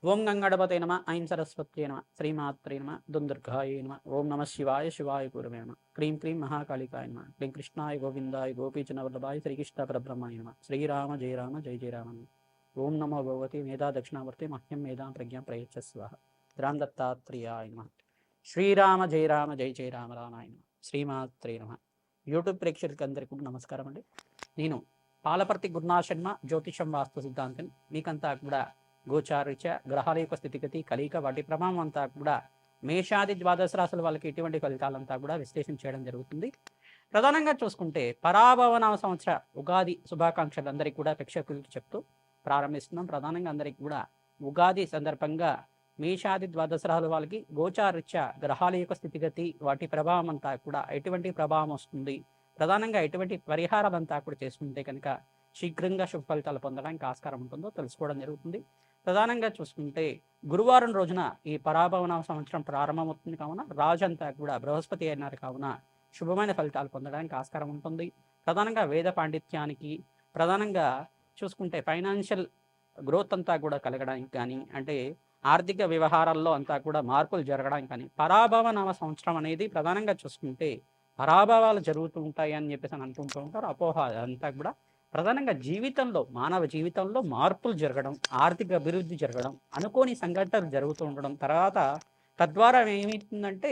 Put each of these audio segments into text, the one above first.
ఓం గంగణపతే నమ ఐం సరస్వత్యే నమ శ్రీమాత్రే నమ దుందుర్గాయ నమ ఓం నమ శివాయ శివాయ గురవే నమ క్రీం క్రీం మహాకాళికాయ నమ క్లీం కృష్ణాయ గోవిందాయ గోపీచన వల్లభాయ శ్రీకృష్ణ పరబ్రహ్మాయ నమ శ్రీరామ జయ రామ జయ జయ రామ ఓం నమో భగవతి మేధా దక్షిణావర్తి మహ్యం మేధాం ప్రజ్ఞాం ప్రయచ్చస్వ రామ్ దత్తాత్రేయాయ నమ శ్రీరామ జయ రామ జయ జయ రామ రామాయ నమ శ్రీమాత్రే నమ యూట్యూబ్ ప్రేక్షకులకి అందరికీ నమస్కారం అండి. నేను పాలపర్తి గురునాథ్ శర్మ జ్యోతిషం వాస్తు సిద్ధాంతం మీకంతా కూడా గోచారీత్యా గ్రహాల యొక్క స్థితిగతి కలియిక వాటి ప్రభావం అంతా కూడా మేషాది ద్వాదశ రాశుల వాళ్ళకి ఇటువంటి ఫలితాలంతా కూడా విశ్లేషణ చేయడం జరుగుతుంది. ప్రధానంగా చూసుకుంటే పరాభవనామ సంవత్సర ఉగాది శుభాకాంక్షలు అందరికీ కూడా ప్రేక్షకులకి చెప్తూ ప్రారంభిస్తున్నాం. ప్రధానంగా అందరికీ కూడా ఉగాది సందర్భంగా మేషాది ద్వాదశ రాశుల వాళ్ళకి గోచారీత్యా గ్రహాల యొక్క స్థితిగతి వాటి ప్రభావం అంతా కూడా ఎటువంటి ప్రభావం వస్తుంది, ప్రధానంగా ఎటువంటి పరిహారాలంతా కూడా చేసుకుంటే కనుక శీఘ్రంగా శుభ ఫలితాలు పొందడానికి ఆస్కారం ఉంటుందో తెలుసుకోవడం జరుగుతుంది. ప్రధానంగా చూసుకుంటే గురువారం రోజున ఈ పరాభవన సంవత్సరం ప్రారంభమవుతుంది కావున రాజు అంతా కూడా బృహస్పతి అయినారు కావున శుభమైన ఫలితాలు పొందడానికి ఆస్కారం ఉంటుంది. ప్రధానంగా వేద పాండిత్యానికి ప్రధానంగా చూసుకుంటే ఫైనాన్షియల్ గ్రోత్ అంతా కూడా కలగడానికి కానీ అంటే ఆర్థిక వ్యవహారాల్లో అంతా కూడా మార్పులు జరగడానికి కానీ పరాభవ నామ సంవత్సరం అనేది ప్రధానంగా చూసుకుంటే పరాభవాలు జరుగుతూ ఉంటాయి అని చెప్పేసి అని అనుకుంటూ ఉంటారు. అపోహ అంతా కూడా ప్రధానంగా జీవితంలో మానవ జీవితంలో మార్పులు జరగడం, ఆర్థిక అభివృద్ధి జరగడం, అనుకోని సంఘటనలు జరుగుతూ ఉండడం తర్వాత తద్వారా ఏమవుతుందంటే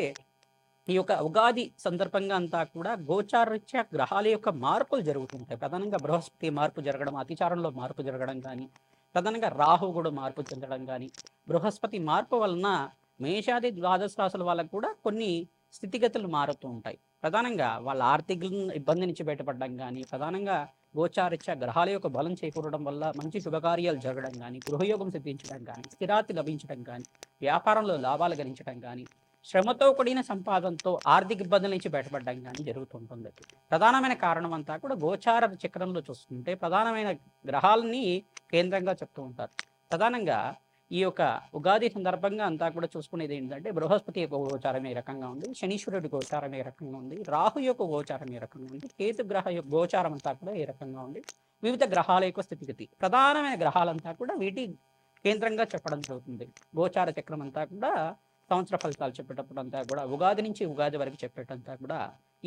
ఈ యొక్క ఉగాది సందర్భంగా అంతా కూడా గోచారరీత్యా గ్రహాల యొక్క మార్పులు జరుగుతుంటాయి. ప్రధానంగా బృహస్పతి మార్పు జరగడం, అతిచారంలో మార్పు జరగడం కానీ, ప్రధానంగా రాహు కూడా మార్పు చెందడం కానీ, బృహస్పతి మార్పు వలన మేషాది ద్వాదశ రాశుల వాళ్ళకు కూడా కొన్ని స్థితిగతులు మారుతూ ఉంటాయి. ప్రధానంగా వాళ్ళ ఆర్థిక ఇబ్బంది నుంచి బయటపడడం కానీ, ప్రధానంగా గోచారీత్యా గ్రహాల యొక్క బలం చేకూరడం వల్ల మంచి శుభకార్యాలు జరగడం కానీ, గృహయోగం సిద్ధించడం కానీ, స్థిరాతి లభించడం కానీ, వ్యాపారంలో లాభాలు గణించడం కానీ, శ్రమతో కూడిన సంపాదనతో ఆర్థిక ఇబ్బందుల నుంచి బయటపడడం కానీ జరుగుతుంటుంది. ప్రధానమైన కారణం అంతా కూడా గోచార చక్రంలో చూసుకుంటే ప్రధానమైన గ్రహాలని కేంద్రంగా చెప్తూ ఉంటారు. ప్రధానంగా ఈ యొక్క ఉగాది సందర్భంగా అంతా కూడా చూసుకునేది ఏంటంటే బృహస్పతి యొక్క గోచారం ఏ రకంగా ఉంది, శనీశ్వరుడి గోచారం ఏ రకంగా ఉంది, రాహు యొక్క గోచారం ఏ రకంగా ఉంది, కేతు గ్రహ యొక్క గోచారం అంతా కూడా ఏ రకంగా ఉంది, వివిధ గ్రహాల యొక్క స్థితిగతి ప్రధానమైన గ్రహాలంతా కూడా వీటి కేంద్రంగా చెప్పడం జరుగుతుంది. గోచార చక్రం అంతా కూడా సంవత్సర ఫలితాలు చెప్పేటప్పుడు అంతా కూడా ఉగాది నుంచి ఉగాది వరకు చెప్పేటంతా కూడా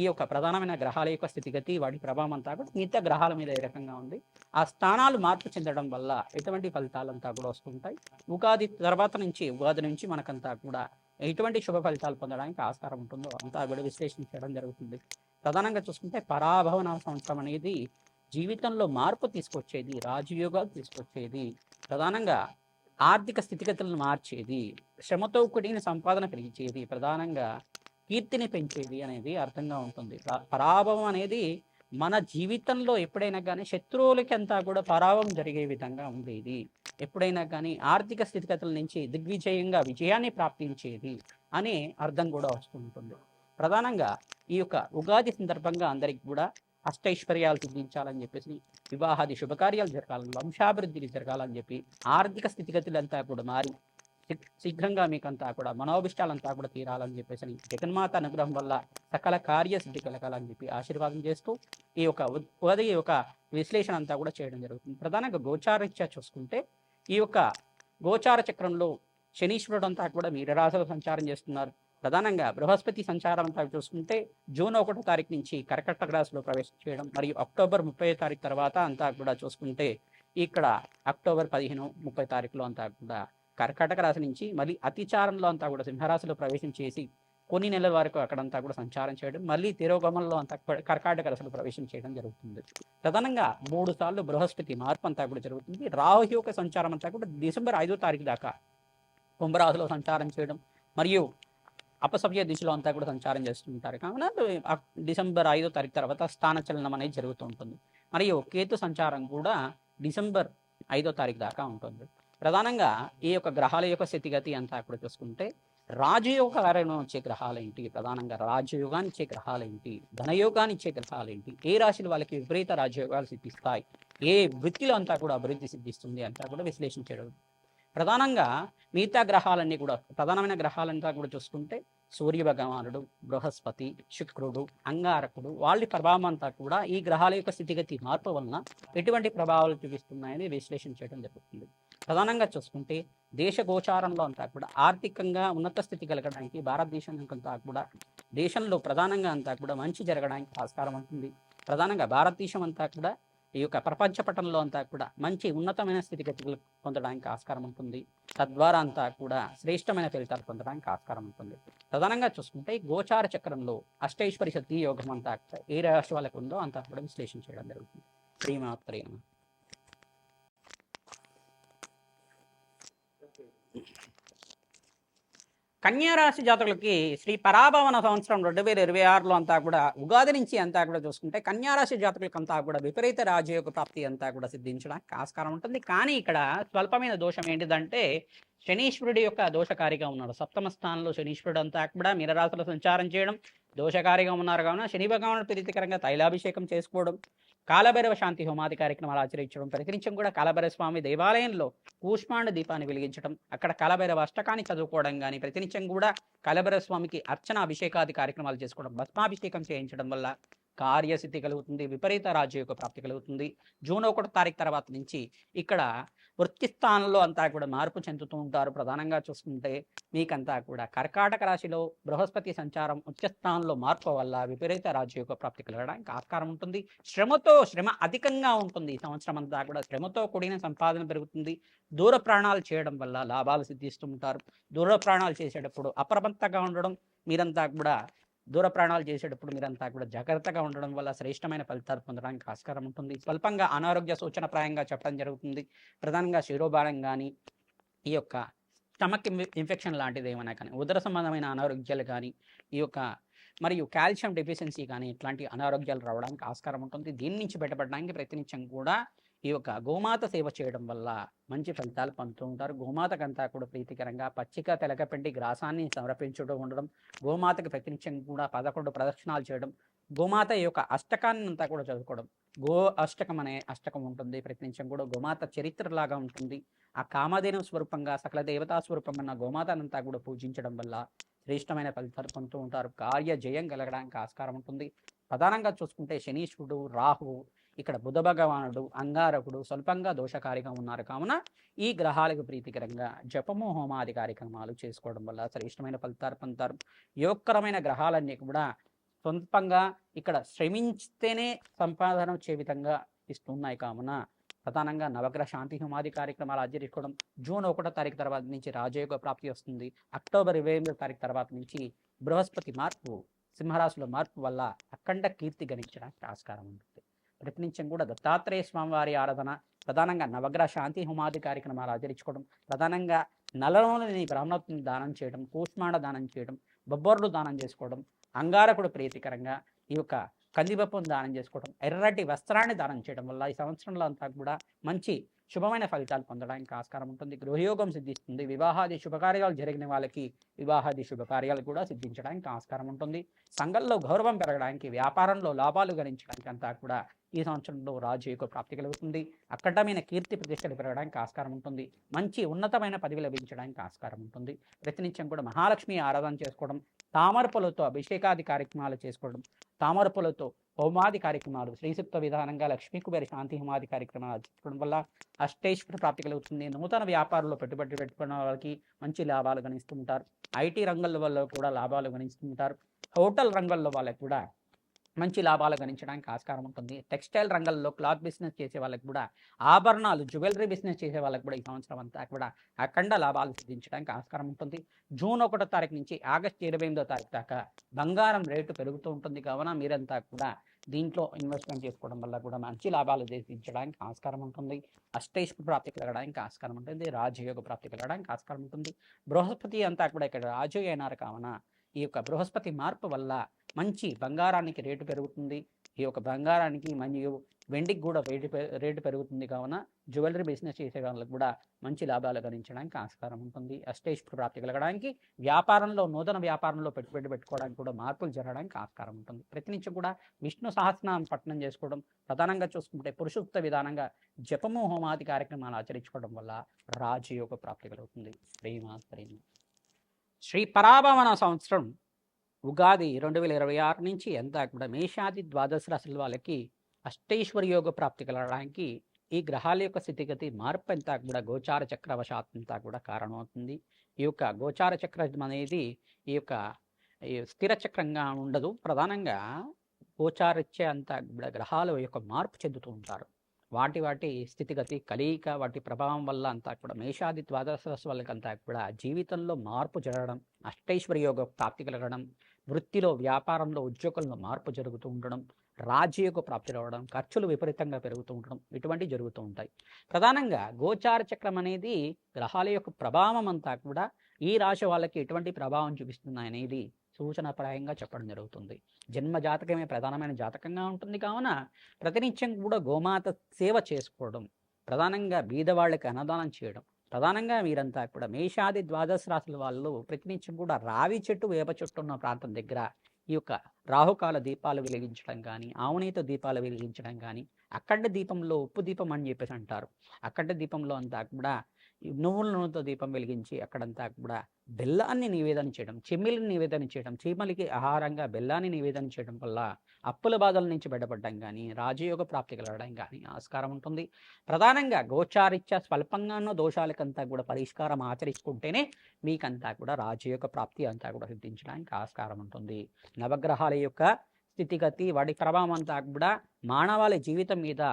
ఈ యొక్క ప్రధానమైన గ్రహాల యొక్క స్థితిగతి వాటి ప్రభావం అంతా కూడా మిగతా గ్రహాల మీద ఏ రకంగా ఉంది, ఆ స్థానాలు మార్పు చెందడం వల్ల ఎటువంటి ఫలితాలంతా కూడా వస్తుంటాయి. ఉగాది తర్వాత నుంచి ఉగాది నుంచి మనకంతా కూడా ఎటువంటి శుభ ఫలితాలు పొందడానికి ఆస్కారం ఉంటుందో అంతా కూడా విశ్లేషించడం జరుగుతుంది. ప్రధానంగా చూసుకుంటే పరాభవన సంవత్సరం అనేది జీవితంలో మార్పు తీసుకొచ్చేది, రాజయోగాలు తీసుకొచ్చేది, ప్రధానంగా ఆర్థిక స్థితిగతులను మార్చేది, శ్రమతో కూడిన సంపాదన పెంచేది, ప్రధానంగా కీర్తిని పెంచేది అనేది అర్థంగా ఉంటుంది. పరాభవం అనేది మన జీవితంలో ఎప్పుడైనా కానీ శత్రువులకి అంతా కూడా పరాభవం జరిగే విధంగా ఉండేది. ఎప్పుడైనా కానీ ఆర్థిక స్థితిగతుల నుంచి దిగ్విజయంగా విజయాన్ని ప్రాప్తించేది అనే అర్థం కూడా వస్తుంటుంది. ప్రధానంగా ఈ యొక్క ఉగాది సందర్భంగా అందరికి కూడా అష్టైశ్వర్యాలు సిద్ధించాలని చెప్పేసి, వివాహాది శుభకార్యాలు జరగాలని, వంశాభివృద్ధి జరగాలని చెప్పి, ఆర్థిక స్థితిగతులంతా కూడా మారి శీఘ్రంగా మీకంతా కూడా మనోభిష్టాలంతా కూడా తీరాలని చెప్పేసి జగన్మాత అనుగ్రహం వల్ల సకల కార్యసిద్ధి కలగాలని చెప్పి ఆశీర్వాదం చేస్తూ ఈ యొక్క ఉదయ యొక్క విశ్లేషణ అంతా కూడా చేయడం జరుగుతుంది. ప్రధానంగా గోచారీత్యా చూసుకుంటే ఈ యొక్క గోచార చక్రంలో శనీశ్వరుడు అంతా కూడా మీనరాశిలో సంచారం చేస్తున్నారు. ప్రధానంగా బృహస్పతి సంచారం అంతా చూసుకుంటే జూన్ 1వ తారీఖు నుంచి కర్కటక రాశిలో ప్రవేశం చేయడం మరియు అక్టోబర్ 30వ తారీఖు తర్వాత అంతా కూడా చూసుకుంటే ఇక్కడ అక్టోబర్ 15-30 తారీఖులో అంతా కూడా కర్కాటక రాశి నుంచి మళ్ళీ అతిచారంలో అంతా కూడా సింహరాశిలో ప్రవేశం చేసి కొన్ని నెలల వరకు అక్కడంతా కూడా సంచారం చేయడం, మళ్ళీ తిరోగమనంలో అంతా కర్కాటక రాశిలో ప్రవేశం చేయడం జరుగుతుంది. ప్రధానంగా 3 సార్లు బృహస్పతి మార్పు అంతా కూడా జరుగుతుంది. రాహు యొక్క సంచారం అంతా కూడా డిసెంబర్ 5వ తారీఖు దాకా కుంభరాశిలో సంచారం చేయడం మరియు అపసవ్య దిశలో అంతా కూడా సంచారం చేస్తుంటారు. కావున డిసెంబర్ 5వ తారీఖు తర్వాత స్థానచలనం అనేది జరుగుతూ ఉంటుంది. మరియు కేతు సంచారం కూడా డిసెంబర్ 5వ తారీఖు దాకా ఉంటుంది. ప్రధానంగా ఈ యొక్క గ్రహాల యొక్క స్థితిగతి అంతా కూడా చూసుకుంటే రాజయోగాలను వచ్చే గ్రహాలు ఏంటి, ప్రధానంగా రాజయోగాన్ని ఇచ్చే గ్రహాలు ఏంటి, ధనయోగాన్ని ఇచ్చే గ్రహాలు ఏంటి, ఏ రాశులు వాళ్ళకి విపరీత రాజయోగాలు సిద్ధిస్తాయి, ఏ వృత్తిలో అంతా కూడా అభివృద్ధి సిద్ధిస్తుంది అంతా కూడా విశ్లేషించడం. ప్రధానంగా మిగతా గ్రహాలన్నీ కూడా ప్రధానమైన గ్రహాలంతా కూడా చూసుకుంటే సూర్య భగవానుడు, బృహస్పతి, శుక్రుడు, అంగారకుడు వాళ్ళ ప్రభావం అంతా కూడా ఈ గ్రహాల యొక్క స్థితిగతి మార్పు వలన ఎటువంటి ప్రభావాలు చూపిస్తున్నాయని విశ్లేషణ చేయడం జరుగుతుంది. ప్రధానంగా చూసుకుంటే దేశ గోచారంలో అంతా కూడా ఆర్థికంగా ఉన్నత స్థితి కలగడానికి భారతదేశం అంతా కూడా దేశంలో ప్రధానంగా అంతా కూడా మంచి జరగడానికి ఆస్కారం ఉంటుంది. ప్రధానంగా భారతదేశం అంతా కూడా ఈ యొక్క ప్రపంచ పటంలో అంతా కూడా మంచి ఉన్నతమైన స్థితిగతులు పొందడానికి ఆస్కారం ఉంటుంది. తద్వారా అంతా కూడా శ్రేష్టమైన ఫలితాలు పొందడానికి ఆస్కారం ఉంటుంది. ప్రధానంగా చూసుకుంటే గోచార చక్రంలో అష్టైశ్వరి శక్తి యోగం అంతా ఏ రాశి వాళ్ళకు ఉందో అంతా కూడా విశ్లేషణ చేయడం జరుగుతుంది. శ్రీమాత్రే నమః. కన్యారాశి జాతకులకి శ్రీ పరాభవన సంవత్సరం 2026లో అంతా కూడా ఉగాది నుంచి అంతా కూడా చూసుకుంటే కన్యారాశి జాతకులకు అంతా కూడా విపరీత రాజయోగ ప్రాప్తి అంతా కూడా సిద్ధించడానికి ఆస్కారం ఉంటుంది. కానీ ఇక్కడ స్వల్పమైన దోషం ఏంటిదంటే శనీశ్వరుడి యొక్క దోషకారిగా ఉన్నాడు. సప్తమ స్థానంలో శనీశ్వరుడు అంతా కూడా మీనరాశిలో సంచారం చేయడం దోషకారిగా ఉన్నారు. కావున శని భగవానుడు ప్రీతికరంగా తైలాభిషేకం చేసుకోవడం, కాలభైరవ శాంతి హోమాది కార్యక్రమాలు ఆచరించడం, ప్రతినిత్యం కూడా కాలభైరవ స్వామి దేవాలయంలో కూష్మాండ దీపాన్ని వెలిగించడం, అక్కడ కాలభైరవ అష్టకాన్ని చదువుకోవడం కానీ, ప్రతినిత్యం కూడా కాలభైరవ స్వామికి అర్చన అభిషేకాది కార్యక్రమాలు చేసుకోవడం, భస్మాభిషేకం చేయించడం వల్ల కార్యసిద్ధి కలుగుతుంది, విపరీత రాజయోగ ప్రాప్తి కలుగుతుంది. జూన్ 1 తారీఖు తర్వాత నుంచి ఇక్కడ వృత్తి స్థానంలో అంతా కూడా మార్పు చెందుతూ ఉంటారు. ప్రధానంగా చూసుకుంటే మీకంతా కూడా కర్కాటక రాశిలో బృహస్పతి సంచారం ఉచ్చస్థానంలో మార్పు వల్ల విపరీత రాజయోగ ప్రాప్తి కలగడానికి ఆస్కారం ఉంటుంది. శ్రమ అధికంగా ఉంటుంది. ఈ సంవత్సరం అంతా కూడా శ్రమతో కూడిన సంపాదన పెరుగుతుంది. దూర ప్రయాణాలు చేయడం వల్ల లాభాలు సిద్ధిస్తూ ఉంటారు. దూర ప్రయాణాలు చేసేటప్పుడు అప్రమత్తంగా ఉండడం, మీరంతా కూడా దూర ప్రయాణాలు చేసేటప్పుడు మీరంతా కూడా జాగ్రత్తగా ఉండడం వల్ల శ్రేష్టమైన ఫలితాలు పొందడానికి ఆస్కారం ఉంటుంది. స్వల్పంగా అనారోగ్య సూచనప్రాయంగా చెప్పడం జరుగుతుంది. ప్రధానంగా శిరోభారం కానీ, ఈ యొక్క స్టమక్ ఇన్ఫెక్షన్ లాంటిది ఏమైనా కానీ, ఉదర సంబంధమైన అనారోగ్యాలు కానీ, ఈ యొక్క మరియు కాల్షియం డెఫిషియన్సీ కానీ ఇట్లాంటి అనారోగ్యాలు రావడానికి ఆస్కారం ఉంటుంది. దీని నుంచి బయటపడడానికి ప్రయత్నించం కూడా ఈ యొక్క గోమాత సేవ చేయడం వల్ల మంచి ఫలితాలు పొందుతూ ఉంటారు. గోమాతకంతా కూడా ప్రీతికరంగా పచ్చిక తెలకపెట్టి గ్రాసాన్ని సమర్పించడం ఉండడం, గోమాతకి ప్రతినిత్యం కూడా 11 ప్రదక్షిణాలు చేయడం, గోమాత యొక్క అష్టకాన్ని అంతా కూడా చదువుకోవడం, గో అష్టకం అనే అష్టకం ఉంటుంది. ప్రతినిత్యం కూడా గోమాత చరిత్రలాగా ఉంటుంది. ఆ కామధేను స్వరూపంగా సకల దేవతా స్వరూపమైన గోమాతనంతా కూడా పూజించడం వల్ల శ్రేష్టమైన ఫలితాలు పొందుతూ ఉంటారు. కార్య జయం కలగడానికి ఆస్కారం ఉంటుంది. ప్రధానంగా చూసుకుంటే శనీశ్వరుడు, రాహువు, ఇక్కడ బుధ భగవానుడు, అంగారకుడు స్వల్పంగా దోషకారిగా ఉన్నారు. కావున ఈ గ్రహాలకు ప్రీతికరంగా జపము హోమాది కార్యక్రమాలు చేసుకోవడం వల్ల శ్రేష్టమైన ఫలితాలు పొందుతారు. యోగకరమైన గ్రహాలన్నీ కూడా స్వల్పంగా ఇక్కడ శ్రమించితేనే సంపాదన వచ్చే విధంగా ఇస్తున్నాయి. కావున ప్రధానంగా నవగ్రహ శాంతి హోమాది కార్యక్రమాలు ఆచరించుకోవడం. జూన్ 1 తారీఖు తర్వాత నుంచి రాజయోగ ప్రాప్తి వస్తుంది. అక్టోబర్ 28 తారీఖు తర్వాత నుంచి బృహస్పతి మార్పు సింహరాశిలో మార్పు వల్ల అఖండ కీర్తి గణించడానికి ఆస్కారం ఉంటుంది. ప్రతినిత్యం కూడా దత్తాత్రేయ స్వామివారి ఆరాధన, ప్రధానంగా నవగ్రహ శాంతి హోమాది కార్యక్రమాలు ఆచరించుకోవడం, ప్రధానంగా నలలోని బ్రాహ్మణత్వం దానం చేయడం, కూష్మాండ దానం చేయడం, బొబ్బర్లు దానం చేసుకోవడం, అంగారకుడు ప్రీతికరంగా ఈ యొక్క కందిపప్పును దానం చేసుకోవడం, ఎర్రటి వస్త్రాన్ని దానం చేయడం వల్ల ఈ సంవత్సరంలో అంతా కూడా మంచి శుభమైన ఫలితాలు పొందడానికి ఆస్కారం ఉంటుంది. గృహయోగం సిద్ధిస్తుంది. వివాహాది శుభకార్యాలు జరిగిన వాళ్ళకి వివాహాది శుభకార్యాలు కూడా సిద్ధించడానికి ఆస్కారం ఉంటుంది. సంఘంలో గౌరవం పెరగడానికి, వ్యాపారంలో లాభాలు గణించడానికి అంతా కూడా ఈ సంవత్సరంలో రాజయోగ ప్రాప్తి కలుగుతుంది. అక్కడమైన కీర్తి ప్రతిష్టలు పెరగడానికి ఆస్కారం ఉంటుంది. మంచి ఉన్నతమైన పదవి లభించడానికి ఆస్కారం ఉంటుంది. ప్రతినిత్యం కూడా మహాలక్ష్మి ఆరాధన చేసుకోవడం, తామరపులతో అభిషేకాది కార్యక్రమాలు చేసుకోవడం, తామరపులతో హోమాది కార్యక్రమాలు, శ్రీసూక్త విధానంగా లక్ష్మీ కుబేర శాంతి హోమాది కార్యక్రమాలు ఆచరించడం వల్ల అష్టైశ్వర ప్రాప్తి కలుగుతుంది. నూతన వ్యాపారంలో పెట్టుబడి పెట్టుకున్న వాళ్ళకి మంచి లాభాలు గణిస్తుంటారు. ఐటీ రంగంలో వల్ల కూడా లాభాలు గణిస్తుంటారు. హోటల్ రంగంలో వాళ్ళకి కూడా మంచి లాభాలు గణించడానికి ఆస్కారం ఉంటుంది. టెక్స్టైల్ రంగంలో క్లాత్ బిజినెస్ చేసే వాళ్ళకి కూడా, ఆభరణాలు జ్యువెలరీ బిజినెస్ చేసే వాళ్ళకి కూడా ఈ సంవత్సరం అంతా కూడా అఖండ లాభాలు సిద్ధించడానికి ఆస్కారం ఉంటుంది. జూన్ 1 తారీఖు నుంచి ఆగస్టు 28 తారీఖు దాకా బంగారం రేటు పెరుగుతూ ఉంటుంది. కావున మీరంతా కూడా దీంట్లో ఇన్వెస్ట్మెంట్ చేసుకోవడం వల్ల కూడా మంచి లాభాలు సిద్ధించడానికి ఆస్కారం ఉంటుంది. అష్టైశ్వర ప్రాప్తి కలగడానికి ఆస్కారం ఉంటుంది. రాజయోగ ప్రాప్తి కలగడానికి ఆస్కారం ఉంటుంది. బృహస్పతి అంతా కూడా ఇక్కడ రాజు అయినారు. కావున ఈ యొక్క బృహస్పతి మార్పు వల్ల మంచి బంగారానికి రేటు పెరుగుతుంది. ఈ యొక్క బంగారానికి మరియు వెండికి కూడా రేటు పెరుగుతుంది. కావున జ్యువెలరీ బిజినెస్ చేసే వాళ్ళకి కూడా మంచి లాభాలు గణించడానికి ఆస్కారం ఉంటుంది. అష్టైశ్వర ప్రాప్తి కలగడానికి, వ్యాపారంలో నూతన వ్యాపారంలో పెట్టుబడి పెట్టుకోవడానికి కూడా మార్పులు జరగడానికి ఆస్కారం ఉంటుంది. ప్రతినిత్యం కూడా విష్ణు సహస్రనామం పఠనం చేసుకోవడం, ప్రధానంగా చూసుకుంటే పురుషోక్త విధానంగా జపము హోమాది కార్యక్రమాలు ఆచరించుకోవడం వల్ల రాజయోగ ప్రాప్తి కలుగుతుంది. శ్రీ పరాభవన సంవత్సరం ఉగాది 2026 నుంచి అంతా కూడా మేషాది ద్వాదశ రాశుల వాళ్ళకి అష్టైశ్వర్యోగ ప్రాప్తి కలగడానికి ఈ గ్రహాల యొక్క స్థితిగతి మార్పు అంతా కూడా గోచార చక్రవశాత్ అంతా కూడా కారణమవుతుంది. ఈ యొక్క గోచార చక్రం అనేది ఈ యొక్క స్థిర చక్రంగా ఉండదు. ప్రధానంగా గోచారిచ్చే అంతా కూడా గ్రహాల యొక్క మార్పు చెందుతూ ఉంటారు. వాటి స్థితిగతి కలయిక వాటి ప్రభావం వల్ల అంతా కూడా మేషాది ద్వాదశ రాశి వాళ్ళకంతా కూడా జీవితంలో మార్పు జరగడం, అష్టైశ్వర్య యోగ ప్రాప్తి కలగడం, వృత్తిలో వ్యాపారంలో ఉద్యోగంలో మార్పు జరుగుతూ ఉండడం, రాజ్యయోగ ప్రాప్తి రావడం, ఖర్చులు విపరీతంగా పెరుగుతూ ఉండడం, ఇటువంటివి జరుగుతూ ఉంటాయి. ప్రధానంగా గోచార చక్రం అనేది గ్రహాల యొక్క ప్రభావం అంతా కూడా ఈ రాశి వాళ్ళకి ఎటువంటి ప్రభావం చూపిస్తుంది అనేది సూచనప్రాయంగా చెప్పడం జరుగుతుంది. జన్మ జాతకమే ప్రధానమైన జాతకంగా ఉంటుంది కావున ప్రతినిత్యం కూడా గోమాత సేవ చేసుకోవడం, ప్రధానంగా బీదవాళ్ళకి అన్నదానం చేయడం, ప్రధానంగా వీరంతా కూడా మేషాది ద్వాదశ రాశుల వాళ్ళు ప్రతినిత్యం కూడా రావి చెట్టు వేప చెట్టు ఉన్న ప్రాంతం దగ్గర ఈ యొక్క రాహుకాల దీపాలు వెలిగించడం కానీ, ఆవునేత దీపాలు వెలిగించడం కానీ, అఖండ దీపంలో ఉప్పు దీపం అని చెప్పేసి అంటారు. అఖండ దీపంలో అంతా కూడా నువ్వుల నూనెతో దీపం వెలిగించి అక్కడంతా కూడా బెల్లాన్ని నివేదన చేయడం, చెమ్మిలిని నివేదన చేయడం, చీమలికి ఆహారంగా బెల్లాన్ని నివేదన చేయడం వల్ల అప్పుల బాధల నుంచి బయటపడడం కానీ, రాజయోగ ప్రాప్తి కలగడం కానీ ఆస్కారం ఉంటుంది. ప్రధానంగా గోచారిత్య స్వల్పంగానో దోషాలకంతా కూడా పరిష్కారం ఆచరించుకుంటేనే మీకంతా కూడా రాజయోగ ప్రాప్తి అంతా కూడా సిద్ధించడానికి ఆస్కారం ఉంటుంది. నవగ్రహాల యొక్క స్థితిగతి వాటి ప్రభావం అంతా కూడా మానవాళి జీవితం మీద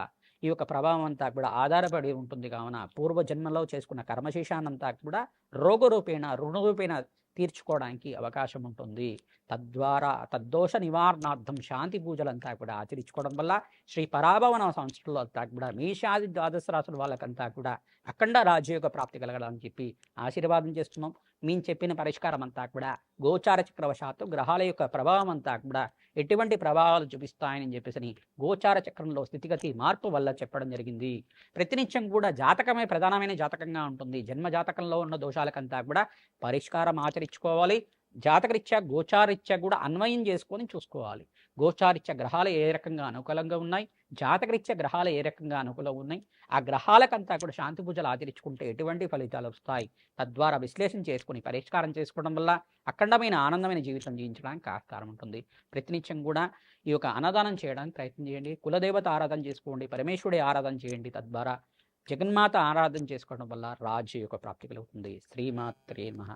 ఈ యొక్క ప్రభావం అంతా కూడా ఆధారపడి ఉంటుంది కావున పూర్వజన్మలో చేసుకున్న కర్మశేషాన్నంతా కూడా రోగరూపేణ రుణరూపేణ తీర్చుకోవడానికి అవకాశం ఉంటుంది. తద్వారా తద్దోష నివారణార్థం శాంతి పూజలంతా కూడా ఆచరించుకోవడం వల్ల శ్రీ పరాభవన సంస్థల్లో అంతా కూడా మేషాది ద్వాదశ రాశుల వాళ్ళకంతా కూడా అఖండ రాజయోగ ప్రాప్తి కలగడానికి చెప్పి ఆశీర్వాదం చేస్తున్నాం. మేము చెప్పిన పరిష్కారం అంతా కూడా గోచార చక్రవశాత్తు గ్రహాల యొక్క ప్రభావం అంతా కూడా ఎటువంటి ప్రభావాలు చూపిస్తాయని చెప్పేసి గోచార చక్రంలో స్థితిగతి మార్పు వల్ల చెప్పడం జరిగింది. ప్రతినిత్యం కూడా జాతకమే ప్రధానమైన జాతకంగా ఉంటుంది. జన్మ జాతకంలో ఉన్న దోషాలకంతా కూడా పరిష్కారం ఆచరించుకోవాలి. జాతకరీత్యా గోచారీత్యా కూడా అన్వయం చేసుకొని చూసుకోవాలి. గోచారీత్యా గ్రహాలు ఏ రకంగా అనుకూలంగా ఉన్నాయి, జాతకరీత్యా గ్రహాలు ఏ రకంగా అనుకూలంగా ఉన్నాయి, ఆ గ్రహాలకంతా కూడా శాంతి పూజలు ఆచరించుకుంటే ఎటువంటి ఫలితాలు వస్తాయి, తద్వారా విశ్లేషణ చేసుకుని పరిష్కారం చేసుకోవడం వల్ల అఖండమైన ఆనందమైన జీవితం జీవించడానికి ఆస్కారం ఉంటుంది. ప్రతినిత్యం కూడా ఈ యొక్క అన్నదానం చేయడానికి ప్రయత్నం చేయండి. కులదేవత ఆరాధన చేసుకోండి, పరమేశ్వరుడి ఆరాధన చేయండి. తద్వారా జగన్మాత ఆరాధన చేసుకోవడం వల్ల రాజ్య యొక్క ప్రాప్తి కలుగుతుంది. శ్రీమాత్రే నమః.